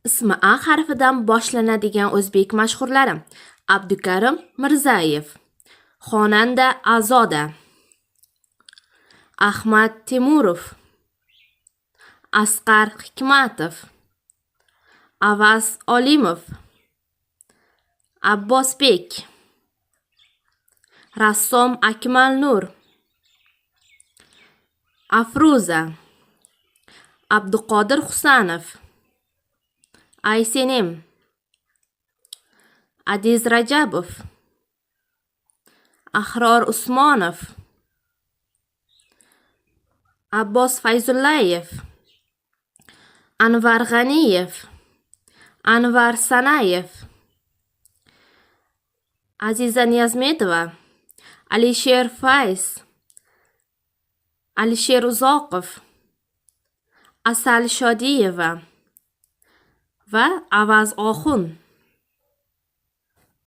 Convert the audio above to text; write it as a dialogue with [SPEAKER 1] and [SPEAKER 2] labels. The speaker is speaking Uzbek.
[SPEAKER 1] Ismi A harfidan boshlanadigan o'zbek mashhurlari: Abdukarim Mirzayev, xonanda Azoda, Ahmad Temurov, Asqar Hikmatov, Avaz Olimov, Abbosbek, rassom Akmal Nur, Afruza, Abduqodir Husanov, Aysenem, Adiz Rajabov, Ahror Usmonov, Abbos Fayzullayev, Anvar G'aniyev, Anvar Sanayev, Aziza Niyazmetova, Alisher Fayz, Alisher Uzoqov, Asal Shodiyeva va Avaz Oxun.